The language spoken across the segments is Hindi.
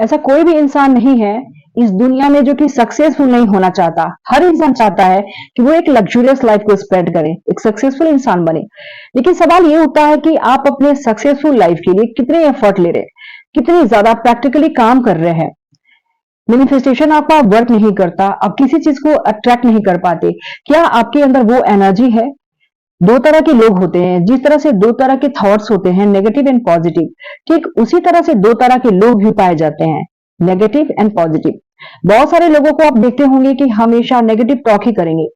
ऐसा कोई भी इंसान नहीं है इस दुनिया में जो कि सक्सेसफुल नहीं होना चाहता। हर इंसान चाहता है कि वो एक लग्जूरियस लाइफ को स्पेंड करे, एक सक्सेसफुल इंसान बने। लेकिन सवाल ये उठता है कि आप अपने सक्सेसफुल लाइफ के लिए कितने एफर्ट ले रहे हैं, कितनी ज्यादा प्रैक्टिकली काम कर रहे हैं। मैनिफेस्टेशन आपका वर्क नहीं करता, आप किसी चीज को अट्रैक्ट नहीं कर पाते। क्या आपके अंदर वो एनर्जी है? दो तरह के लोग होते हैं, जिस तरह से दो तरह के थॉट्स होते हैं, नेगेटिव एंड पॉजिटिव, ठीक उसी तरह से दो तरह के लोग भी पाए जाते हैं, नेगेटिव एंड पॉजिटिव। बहुत सारे लोगों को आप देखते होंगे कि हमेशा नेगेटिव टॉक ही करेंगे,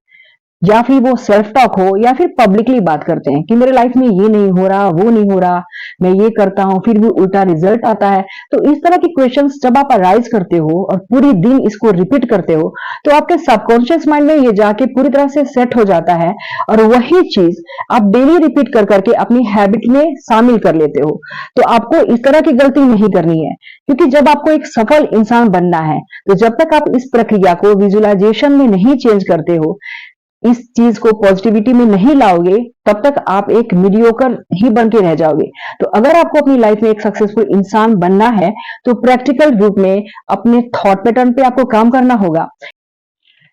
या फिर वो सेल्फ टॉक हो या फिर पब्लिकली बात करते हैं कि मेरे लाइफ में ये नहीं हो रहा, वो नहीं हो रहा, मैं ये करता हूं फिर भी उल्टा रिजल्ट आता है। तो इस तरह के क्वेश्चंस जब आप अराइज करते हो और पूरी दिन इसको रिपीट करते हो, तो आपके सबकॉन्शियस माइंड में ये जाके पूरी तरह से सेट हो जाता है, और वही चीज आप डेली रिपीट कर करके अपनी हैबिट में शामिल कर लेते हो। तो आपको इस तरह की गलती नहीं करनी है, क्योंकि जब आपको एक सफल इंसान बनना है, तो जब तक आप इस प्रक्रिया को विजुअलाइजेशन में नहीं चेंज करते हो, इस चीज को पॉजिटिविटी में नहीं लाओगे, तब तक आप एक मीडियोकर ही बन के रह जाओगे। तो अगर आपको अपनी लाइफ में एक सक्सेसफुल इंसान बनना है, तो प्रैक्टिकल रूप में अपने थॉट पैटर्न पे आपको काम करना होगा।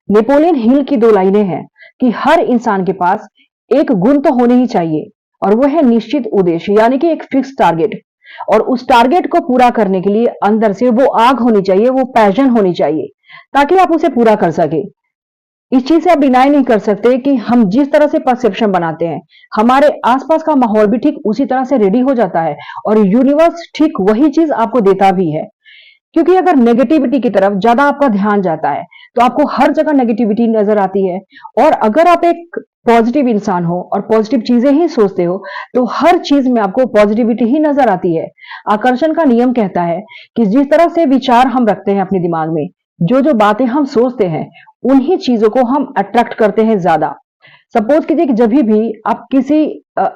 नेपोलियन हिल की दो लाइनें हैं कि हर इंसान के पास एक गुण तो होने ही चाहिए, और वो है निश्चित उद्देश्य, यानी कि एक फिक्स टारगेट। और उस टारगेट को पूरा करने के लिए अंदर से वो आग होनी चाहिए, वो पैशन होनी चाहिए, ताकि आप उसे पूरा कर सके। इस चीज से आप डिनाई नहीं कर सकते कि हम जिस तरह से परसेप्शन बनाते हैं, हमारे आसपास का माहौल भी ठीक उसी तरह से रेडी हो जाता है, और यूनिवर्स ठीक वही चीज आपको देता भी है। क्योंकि अगर नेगेटिविटी की तरफ ज्यादा आपका ध्यान जाता है, तो आपको हर जगह नेगेटिविटी नजर आती है। और अगर आप एक पॉजिटिव इंसान हो और पॉजिटिव चीजें ही सोचते हो, तो हर चीज में आपको पॉजिटिविटी ही नजर आती है। आकर्षण का नियम कहता है कि जिस तरह से विचार हम रखते हैं अपने दिमाग में, जो जो बातें हम सोचते हैं, उन्हीं चीजों को हम अट्रैक्ट करते हैं ज्यादा। सपोज कीजिए कि जब भी आप किसी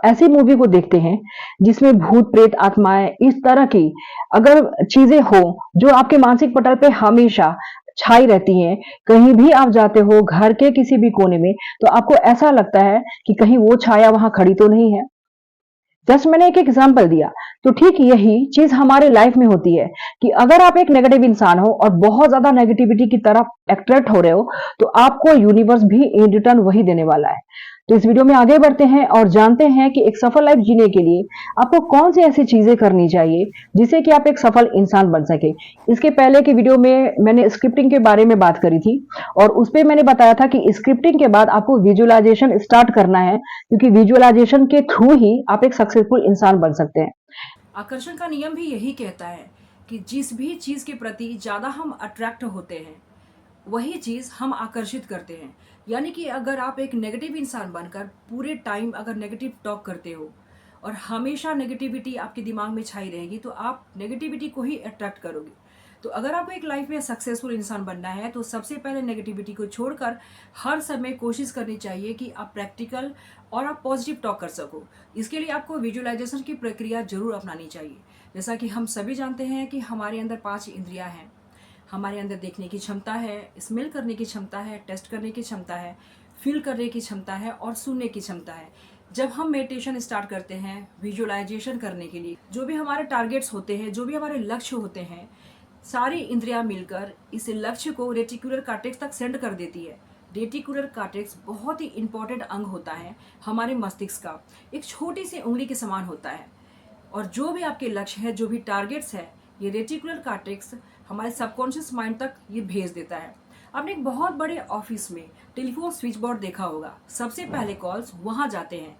ऐसी मूवी को देखते हैं जिसमें भूत प्रेत आत्माएं इस तरह की अगर चीजें हो, जो आपके मानसिक पटल पे हमेशा छाई रहती हैं, कहीं भी आप जाते हो घर के किसी भी कोने में, तो आपको ऐसा लगता है कि कहीं वो छाया वहां खड़ी तो नहीं है। जस्ट मैंने एक एग्जांपल दिया। तो ठीक यही चीज हमारे लाइफ में होती है कि अगर आप एक नेगेटिव इंसान हो और बहुत ज्यादा नेगेटिविटी की तरफ अट्रैक्ट हो रहे हो, तो आपको यूनिवर्स भी इन रिटर्न वही देने वाला है। तो इस वीडियो में आगे बढ़ते हैं और जानते हैं कि एक सफल लाइफ जीने के लिए आपको कौन सी ऐसी चीजें करनी चाहिए जिससे कि आप एक सफल इंसान बन सके। इसके पहले की वीडियो में मैंने स्क्रिप्टिंग के बारे में बात करी थी, और उस पर मैंने बताया था कि स्क्रिप्टिंग के बाद आपको विजुअलाइजेशन स्टार्ट करना है, क्योंकि विजुअलाइजेशन के थ्रू ही आप एक सक्सेसफुल इंसान बन सकते हैं। आकर्षण का नियम भी यही कहता है कि जिस भी चीज के प्रति ज्यादा हम अट्रैक्ट होते हैं, वही चीज हम आकर्षित करते हैं। यानी कि अगर आप एक नेगेटिव इंसान बनकर पूरे टाइम अगर नेगेटिव टॉक करते हो और हमेशा नेगेटिविटी आपके दिमाग में छाई रहेगी, तो आप नेगेटिविटी को ही अट्रैक्ट करोगे। तो अगर आपको एक लाइफ में सक्सेसफुल इंसान बनना है, तो सबसे पहले नेगेटिविटी को छोड़कर हर समय कोशिश करनी चाहिए कि आप प्रैक्टिकल और आप पॉजिटिव टॉक कर सको। इसके लिए आपको विजुअलाइजेशन की प्रक्रिया जरूर अपनानी चाहिए। जैसा कि हम सभी जानते हैं कि हमारे अंदर 5 इंद्रियां हैं। हमारे अंदर देखने की क्षमता है, स्मेल करने की क्षमता है, टेस्ट करने की क्षमता है, फील करने की क्षमता है और सुनने की क्षमता है। जब हम मेडिटेशन स्टार्ट करते हैं विजुअलाइजेशन करने के लिए, जो भी हमारे टारगेट्स होते हैं, जो भी हमारे लक्ष्य होते हैं, सारी इंद्रियां मिलकर इस लक्ष्य को रेटिकुलर कार्टेक्स तक सेंड कर देती है। रेटिकुलर कार्टेक्स बहुत ही इंपॉर्टेंट अंग होता है हमारे मस्तिष्क का, एक छोटी सी उंगली के समान होता है। और जो भी आपके लक्ष्य है, जो भी टारगेट्स है, ये रेटिकुलर कार्टेक्स हमारे सबकॉन्शियस माइंड तक ये भेज देता है। आपने एक बहुत बड़े ऑफिस में टेलीफोन स्विच बोर्ड देखा होगा, सबसे पहले कॉल्स वहां जाते हैं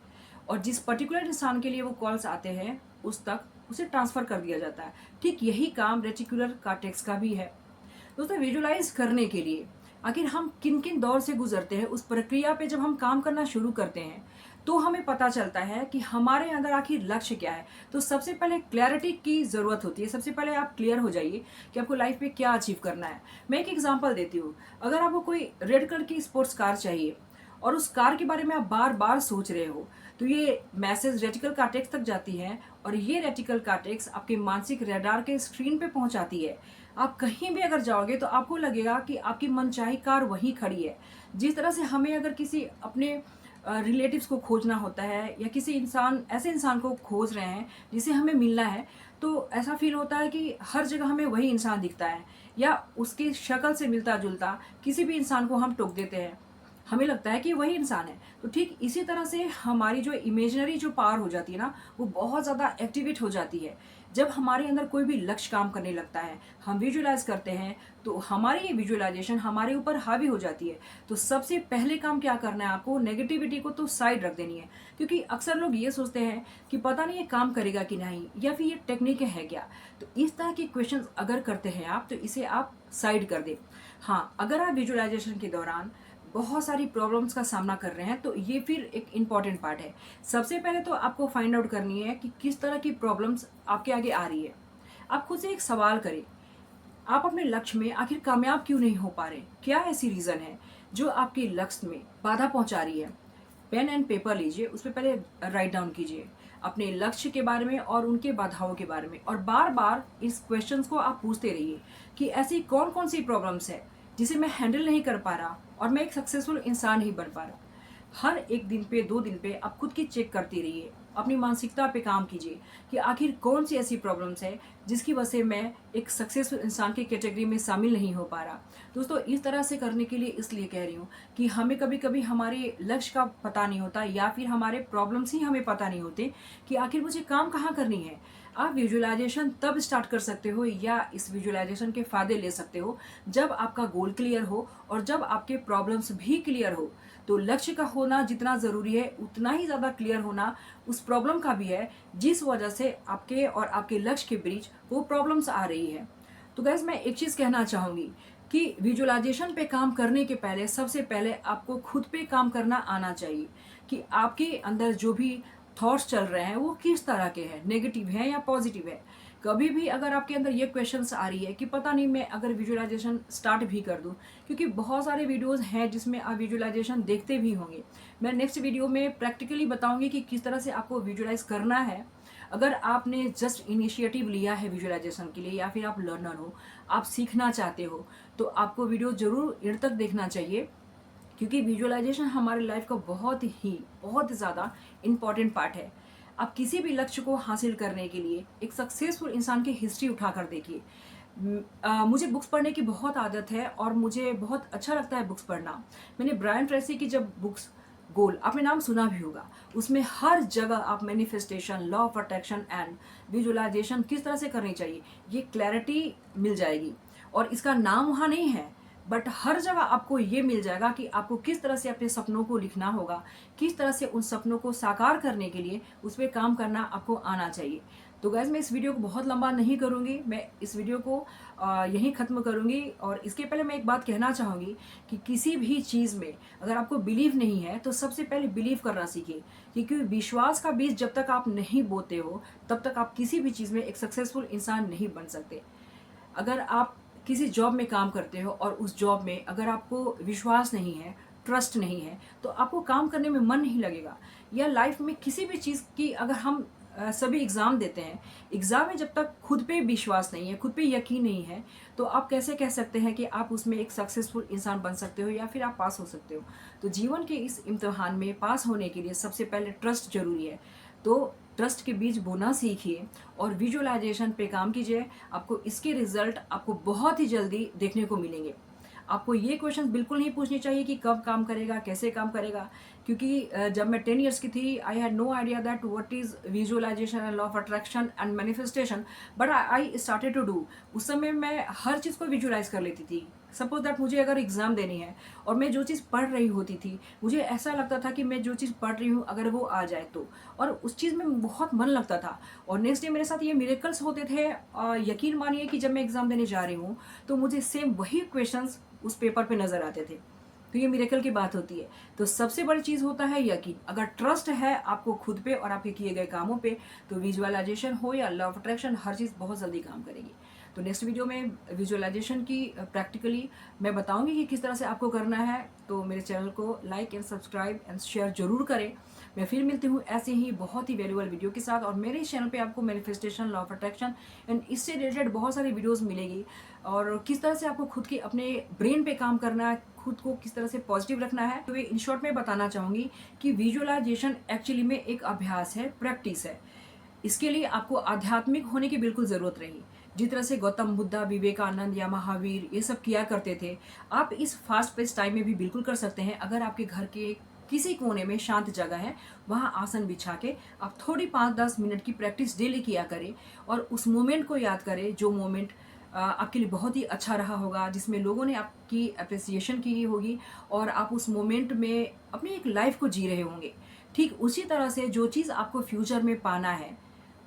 और जिस पर्टिकुलर इंसान के लिए वो कॉल्स आते हैं उस तक उसे ट्रांसफर कर दिया जाता है। ठीक यही काम रेटिकुलर कार्टेक्स का भी है। दोस्तों, विजुलाइज करने के लिए आखिर हम किन किन दौर से गुजरते हैं, उस प्रक्रिया पे जब हम काम करना शुरू करते हैं, तो हमें पता चलता है कि हमारे अंदर आखिर लक्ष्य क्या है। तो सबसे पहले क्लैरिटी की जरूरत होती है। सबसे पहले आप क्लियर हो जाइए कि आपको लाइफ में क्या अचीव करना है। मैं एक एग्जांपल देती हूँ। अगर आपको कोई रेड कलर की स्पोर्ट्स कार चाहिए और उस कार के बारे में आप बार बार सोच रहे हो, तो ये मैसेज रेटिकल कार्टेक्स तक जाती है और ये रेटिकल कार्टेक्स आपके मानसिक रडार के स्क्रीन पे पहुंचाती है। आप कहीं भी अगर जाओगे तो आपको लगेगा कि आपकी मनचाही कार वहीं खड़ी है। जिस तरह से हमें अगर किसी अपने रिलेटिव्स को खोजना होता है या किसी ऐसे इंसान को खोज रहे हैं जिसे हमें मिलना है, तो ऐसा फील होता है कि हर जगह हमें वही इंसान दिखता है या उसकी शक्ल से मिलता जुलता किसी भी इंसान को हम टोक देते हैं, हमें लगता है कि वही इंसान है। तो ठीक इसी तरह से हमारी जो इमेजिनरी जो पावर हो जाती है ना, वो बहुत ज़्यादा एक्टिवेट हो जाती है। जब हमारे अंदर कोई भी लक्ष्य काम करने लगता है, हम विजुअलाइज करते हैं, तो हमारी ये विजुअलाइजेशन हमारे ऊपर हावी हो जाती है। तो सबसे पहले काम क्या करना है आपको, नेगेटिविटी को तो साइड रख देनी है। क्योंकि अक्सर लोग ये सोचते हैं कि पता नहीं ये काम करेगा कि नहीं, या फिर ये टेक्निक है क्या। तो इस तरह के क्वेश्चन अगर करते हैं आप, तो इसे आप साइड कर दें। हाँ, अगर आप विजुअलाइजेशन के दौरान बहुत सारी प्रॉब्लम्स का सामना कर रहे हैं, तो ये फिर एक इम्पॉर्टेंट पार्ट है। सबसे पहले तो आपको फाइंड आउट करनी है कि किस तरह की प्रॉब्लम्स आपके आगे आ रही है। आप खुद से एक सवाल करें, आप अपने लक्ष्य में आखिर कामयाब क्यों नहीं हो पा रहे? क्या ऐसी रीज़न है जो आपके लक्ष्य में बाधा पहुंचा रही है? पेन एंड पेपर लीजिए, उस पर पहले राइट डाउन कीजिए अपने लक्ष्य के बारे में और उनके बाधाओं के बारे में, और बार बार इस क्वेश्चंस को आप पूछते रहिए कि ऐसी कौन कौन सी प्रॉब्लम्स है जिसे मैं हैंडल नहीं कर पा रहा और मैं एक सक्सेसफुल इंसान नहीं बन पा रहा। हर एक दिन पे 2 दिन पे आप खुद की चेक करती रहिए, अपनी मानसिकता पे काम कीजिए कि आखिर कौन सी ऐसी प्रॉब्लम्स है जिसकी वजह से मैं एक सक्सेसफुल इंसान की कैटेगरी में शामिल नहीं हो पा रहा। दोस्तों, इस तरह से करने के लिए इसलिए कह रही हूँ कि हमें कभी कभी हमारे लक्ष्य का पता नहीं होता, या फिर हमारे प्रॉब्लम्स ही हमें पता नहीं होते कि आखिर मुझे काम कहाँ करनी है। आप विजुअलाइजेशन तब स्टार्ट कर सकते हो या इस विजुअलाइजेशन के फायदे ले सकते हो जब आपका गोल क्लियर हो और जब आपके प्रॉब्लम्स भी क्लियर हो। तो लक्ष्य का होना जितना ज़रूरी है, उतना ही ज़्यादा क्लियर होना उस प्रॉब्लम का भी है जिस वजह से आपके और आपके लक्ष्य के बीच वो प्रॉब्लम्स आ रही है। तो गाइस, मैं एक चीज़ कहना चाहूँगी कि विजुअलाइजेशन पे काम करने के पहले सबसे पहले आपको खुद पे काम करना आना चाहिए कि आपके अंदर जो भी थॉट्स चल रहे हैं वो किस तरह के हैं, नेगेटिव है या पॉजिटिव है। कभी भी अगर आपके अंदर ये क्वेश्चंस आ रही है कि पता नहीं मैं अगर विजुअलाइजेशन स्टार्ट भी कर दूं, क्योंकि बहुत सारे वीडियोस हैं जिसमें आप विजुअलाइजेशन देखते भी होंगे। मैं नेक्स्ट वीडियो में प्रैक्टिकली बताऊंगी कि किस तरह से आपको विजुअलाइज करना है। अगर आपने जस्ट इनिशिएटिव लिया है विजुअलाइजेशन के लिए, या फिर आप लर्नर हो, आप सीखना चाहते हो, तो आपको वीडियो जरूर एंड तक देखना चाहिए, क्योंकि विजुअलाइजेशन हमारे लाइफ का बहुत ज़्यादा इम्पॉर्टेंट पार्ट है। आप किसी भी लक्ष्य को हासिल करने के लिए एक सक्सेसफुल इंसान की हिस्ट्री उठाकर देखिए। मुझे बुक्स पढ़ने की बहुत आदत है और मुझे बहुत अच्छा लगता है बुक्स पढ़ना। मैंने ब्रायन ट्रेसी की जब बुक्स गोल, आपने नाम सुना भी होगा, उसमें हर जगह आप manifestation, law of attraction and visualization किस तरह से करनी चाहिए, ये क्लैरिटी मिल जाएगी। और इसका नाम वहाँ नहीं है, बट हर जगह आपको ये मिल जाएगा कि आपको किस तरह से अपने सपनों को लिखना होगा, किस तरह से उन सपनों को साकार करने के लिए उस पर काम करना आपको आना चाहिए। तो गाइज, मैं इस वीडियो को बहुत लंबा नहीं करूँगी, मैं इस वीडियो को यहीं ख़त्म करूँगी। और इसके पहले मैं एक बात कहना चाहूँगी कि किसी भी चीज़ में अगर आपको बिलीव नहीं है तो सबसे पहले बिलीव करना सीखिए, क्योंकि विश्वास का बीज जब तक आप नहीं बोते हो तब तक आप किसी भी चीज़ में एक सक्सेसफुल इंसान नहीं बन सकते। अगर आप किसी जॉब में काम करते हो और उस जॉब में अगर आपको विश्वास नहीं है, ट्रस्ट नहीं है, तो आपको काम करने में मन नहीं लगेगा। या लाइफ में किसी भी चीज़ की अगर हम सभी एग्ज़ाम देते हैं, एग्ज़ाम में जब तक खुद पे विश्वास नहीं है, खुद पे यकीन नहीं है, तो आप कैसे कह सकते हैं कि आप उसमें एक सक्सेसफुल इंसान बन सकते हो या फिर आप पास हो सकते हो। तो जीवन के इस इम्तिहान में पास होने के लिए सबसे पहले ट्रस्ट जरूरी है। तो ट्रस्ट के बीज बोना सीखिए और विजुअलाइजेशन पे काम कीजिए। आपको इसके रिजल्ट आपको बहुत ही जल्दी देखने को मिलेंगे। आपको ये क्वेश्चन बिल्कुल नहीं पूछने चाहिए कि कब काम करेगा, कैसे काम करेगा, क्योंकि जब मैं 10 ईयर्स की थी, I had no idea that what is visualization and law of attraction and manifestation, but I started to do. उस समय मैं हर चीज़ को विजुअलाइज कर लेती थी। सपोज दैट मुझे अगर एग्जाम देनी है और मैं जो चीज़ पढ़ रही होती थी, मुझे ऐसा लगता था कि मैं जो चीज़ पढ़ रही हूँ अगर वो आ जाए तो, और उस चीज़ में बहुत मन लगता था। और नेक्स्ट डे मेरे साथ ये मिरेकल्स होते थे। यकीन मानिए कि जब मैं एग्जाम देने जा रही हूँ तो मुझे सेम वही क्वेश्चंस उस पेपर पे नजर आते थे। तो ये मिरेकल की बात होती है। तो सबसे बड़ी चीज़ होता है यकीन। अगर ट्रस्ट है आपको खुद पे और आपके किए गए कामों पे, तो विजुअलाइजेशन हो या लॉ ऑफ अट्रैक्शन, हर चीज़ बहुत जल्दी काम करेगी। तो नेक्स्ट वीडियो में विजुअलाइजेशन की प्रैक्टिकली मैं बताऊंगी कि किस तरह से आपको करना है। तो मेरे चैनल को like and subscribe and share जरूर करें। मैं फिर मिलती हूँ ऐसे ही बहुत ही वैल्यूबल वीडियो के साथ। और मेरे इस चैनल पे आपको manifestation, law of attraction and इससे रिलेटेड बहुत सारी वीडियोस मिलेगी, और किस तरह से आपको खुद के अपने ब्रेन पे काम करना है, खुद को किस तरह से पॉजिटिव रखना है। तो इन शॉर्ट में बताना चाहूँगी कि विजुअलाइजेशन एक्चुअली में एक अभ्यास है, प्रैक्टिस है। इसके लिए आपको आध्यात्मिक होने की बिल्कुल ज़रूरत नहीं। जिस तरह से गौतम बुद्धा, विवेकानंद या महावीर ये सब किया करते थे, आप इस फास्ट पेस टाइम में भी बिल्कुल कर सकते हैं। अगर आपके घर के किसी कोने में शांत जगह है, वहाँ आसन बिछा के आप थोड़ी 5-10 मिनट की प्रैक्टिस डेली किया करें, और उस मोमेंट को याद करें जो मोमेंट आपके लिए बहुत ही अच्छा रहा होगा, जिसमें लोगों ने आपकी अप्रिसिएशन की होगी, और आप उस मोमेंट में अपनी एक लाइफ को जी रहे होंगे। ठीक उसी तरह से जो चीज़ आपको फ्यूचर में पाना है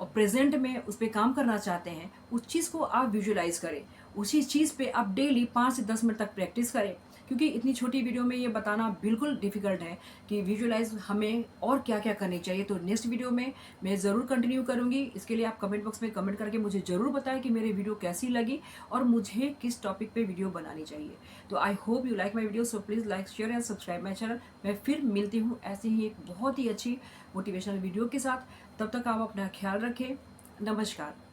और प्रेजेंट में उस पर काम करना चाहते हैं, उस चीज़ को आप विजुलाइज करें। उसी चीज़ पे आप डेली 5 से 10 मिनट तक प्रैक्टिस करें, क्योंकि इतनी छोटी वीडियो में ये बताना बिल्कुल डिफिकल्ट है कि विजुलाइज हमें और क्या क्या करनी चाहिए। तो नेक्स्ट वीडियो में मैं ज़रूर कंटिन्यू करूँगी। इसके लिए आप कमेंट बॉक्स में कमेंट करके मुझे ज़रूर बताएं कि मेरी वीडियो कैसी लगी और मुझे किस टॉपिक पे वीडियो बनानी चाहिए। तो I hope you like my video, so please like, share and subscribe my channel. मैं फिर मिलती हूँ ऐसे ही एक बहुत ही अच्छी मोटिवेशनल वीडियो के साथ। तब तक आप अपना ख्याल रखें। नमस्कार।